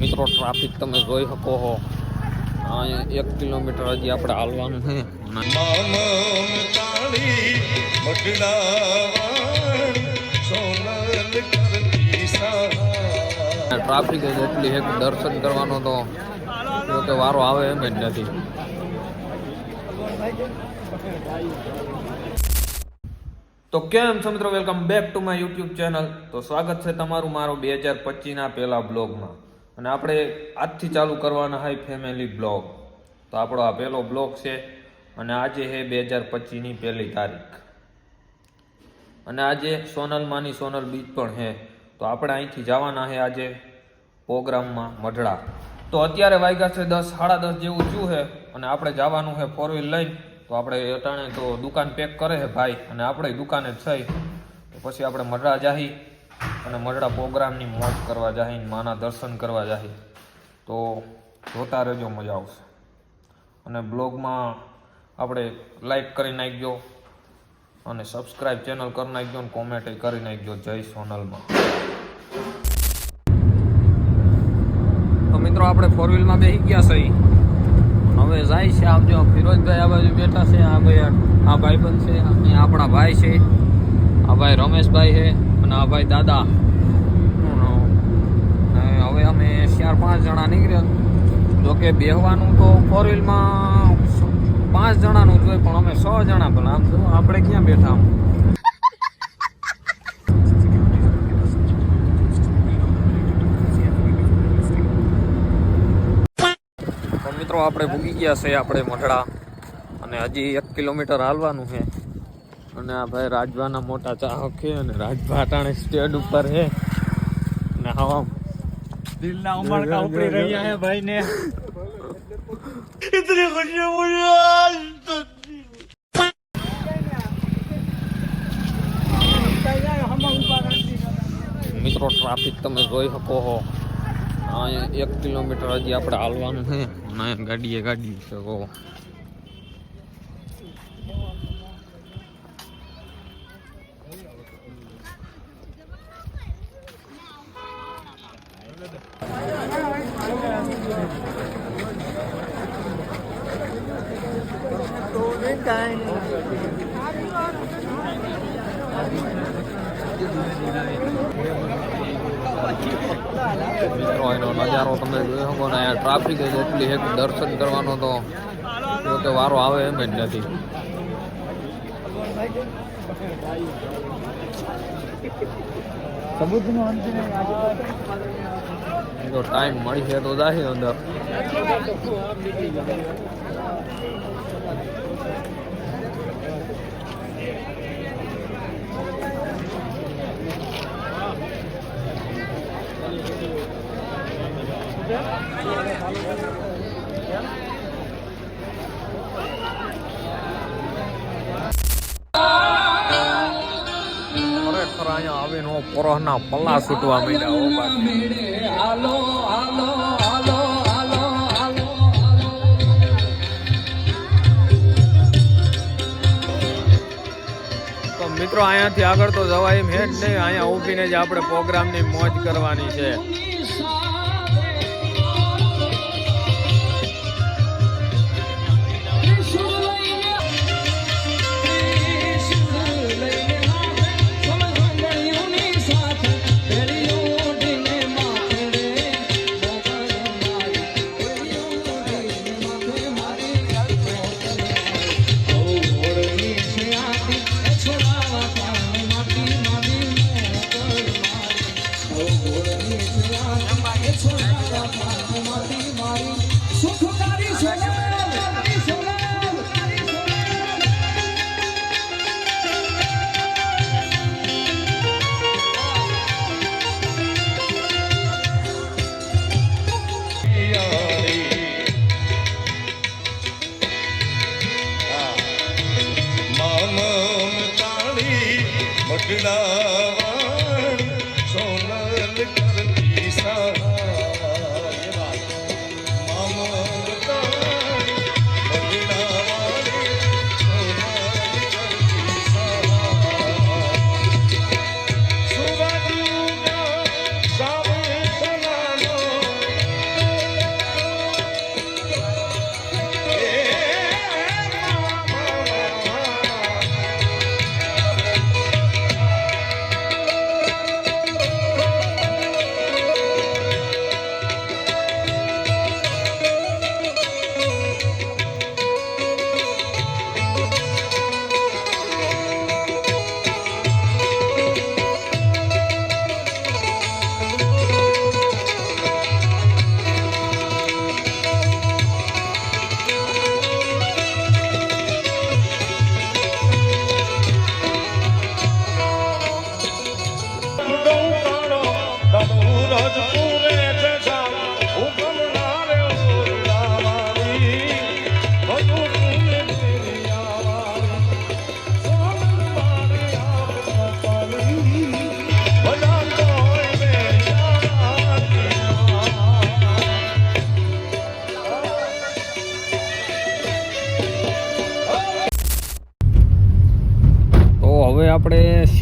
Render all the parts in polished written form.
મિત્રો ટ્રાફિક તમે જોઈ શકો છો. અહીંયા 1 કિલોમીટર હજી આપણે હાલવાનું છે. ટ્રાફિક જ એટલી છે કે દર્શન કરવાનો તો કે વારો આવે એમ જ નથી. તો કેમ છો મિત્રો, welcome back to my YouTube channel. તો સ્વાગત છે તમારું મારો 2025ના પહેલા બ્લોગમાં. અને આપણે આજથી ચાલુ કરવાના હોય ફેમિલી બ્લોગ. તો આપણો આ પહેલો બ્લોગ છે અને આજે છે 2025ની પહેલી તારીખ. અને આજે સોનલમાંની સોનલ બીચ પણ છે. તો આપણે અહીંથી જવાના છે આજે પ્રોગ્રામમાં મઢડા. તો અત્યારે વાગ્યા છે 10, સાડા 10 જેવું થયું છે અને આપણે જવાનું છે 4 વ્હીલ લઈને. તો આપણે અટાણે તો દુકાન પેક કરે છે ભાઈ, અને આપણે દુકાને જ થઈ. તો પછી આપણે મઢડા જાહી અને મઢડા પ્રોગ્રામની મોજ કરવા જાહી, માના દર્શન કરવા જાહી. તો જોતા રહેજો, મજા આવશે. અને બ્લોગમાં આપણે લાઈક કરી નાખજો અને સબસ્ક્રાઈબ ચેનલ કરી નાખજો અને કોમેન્ટ કરી નાખજો. જય સોનલમાં. તો મિત્રો આપણે 4 વ્હીલમાં બેસી ગયા છે. હવે જાય છે આપજો ફિરોજભાઈ આ બાજુ બેઠા છે. આ ભાઈ, આ ભાઈબંધ છે, અહીંયા આપણા ભાઈ છે. આ ભાઈ રમેશભાઈ છે અને આ ભાઈ દાદા. હવે અમે 4-5 જણા નીકળ્યા. જોકે બેહવાનું તો 4 વ્હીલમાં 5 જણાનું જોઈએ, પણ અમે 6 જણા. પણ આમ તો આપણે ક્યાં બેઠા. મિત્રો આપણે ભૂગી ગયા છે આપણે મઢડા, અને હજી 1 કિલોમીટર હાલવાનું છે. અને આ ભાઈ રાજભાના મોટા ચાહક છે અને રાજભા અટાણે સ્ટેજ ઉપર છે ને હવા દિલના ઉમળકા ઉપડી રહ્યા છે ભાઈ ને. ઇતની ખુશી મિત્રો ટ્રાફિક તમે જોઈ શકો છો. અહીંયા 1 કિલોમીટર હજી આપણે હાલવાનું છે અને ગાડી શકો. મિત્રો એનો નજારો તમે જોઈ શકો ને. અહીંયા ટ્રાફિક જ એટલી છે કે દર્શન કરવાનો તો કે વારો આવે એમ જ નથી. જો ટાઈમ મળી છે તો જાય અંદર. ખરેખર અહીંયા આવીને પોરહના પલ્લા છૂટવા માંડ્યા. તો મિત્રો અહીંયાથી આગળ તો જવાય એમ હે જ નહીં. અહીંયા ઊભીને જ આપણે પ્રોગ્રામની મોજ કરવાની છે.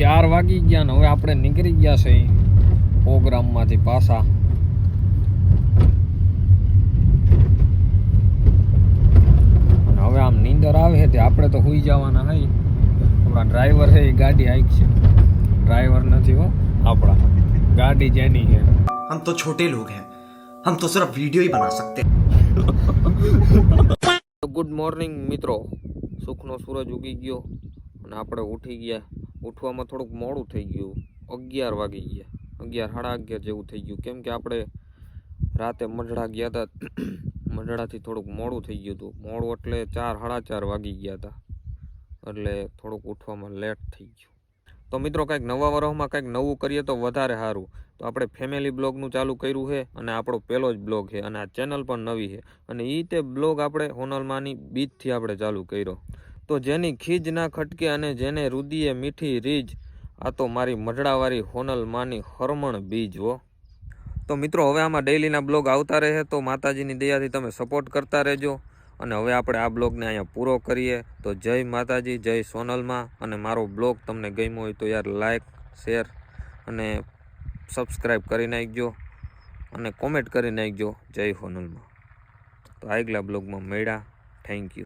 4 વાગી ગયા ને હવે આપણે નીકળી ગયા છે પ્રોગ્રામમાંથી પાછા. અને હવે આમ નીંદર આવે છે તે આપણે તો સુઈ જવાના હઈ. આપણા ડ્રાઈવર છે એ ગાડી હાંકશે. ડ્રાઈવર નથી હો આપણા, ગાડી જેની છે. हम तो छोटे लोग हैं, हम तो सिर्फ वीडियो ही बना सकते हैं. ગુડ મોર્નિંગ મિત્રો. સુખનો સૂરજ ઉગી ગયો અને આપણે ઉઠી ગયા. ઉઠવામાં થોડુંક મોડું થઈ ગયું. 11 વાગી ગયા, 11 સાડા 11 જેવું થઈ ગયું. કેમ કે આપણે રાતે મઢડા ગયા હતા. મઢડાથી થોડુંક મોડું થઈ ગયું હતું. મોડું એટલે 4 સાડા 4 વાગી ગયા હતા, એટલે થોડુંક ઉઠવામાં લેટ થઈ ગયું. તો મિત્રો કંઈક નવા વર્ષમાં કંઈક નવું કરીએ તો વધારે સારું. તો આપણે ફેમિલી બ્લોગનું ચાલુ કર્યું છે અને આપણો પહેલો જ બ્લોગ છે અને આ ચેનલ પણ નવી છે. અને એ તે બ્લોગ આપણે હોનલમાની બીજથી આપણે ચાલુ કર્યો. તો જેની ખીજ ના ખટકે અને જેને રુદીએ મીઠી રીજ, આ તો મારી મઢડાવાળી હોનલમાની હરમણ બીજ હો. તો મિત્રો હવે આમાં ડેઈલીના બ્લોગ આવતા રહે, તો માતાજીની દયાથી તમે સપોર્ટ કરતા રહેજો. અને હવે આપણે આ બ્લોગને અહીંયા પૂરો કરીએ. તો જય માતાજી, જય સોનલમાં. અને મારો બ્લોગ તમને ગમ્યો હોય તો યાર લાઈક, શેર અને સબસ્ક્રાઈબ કરી નાખજો અને કોમેન્ટ કરી નાખજો જય સોનલમાં. તો આગલા બ્લોગમાં મળ્યા. Thank you.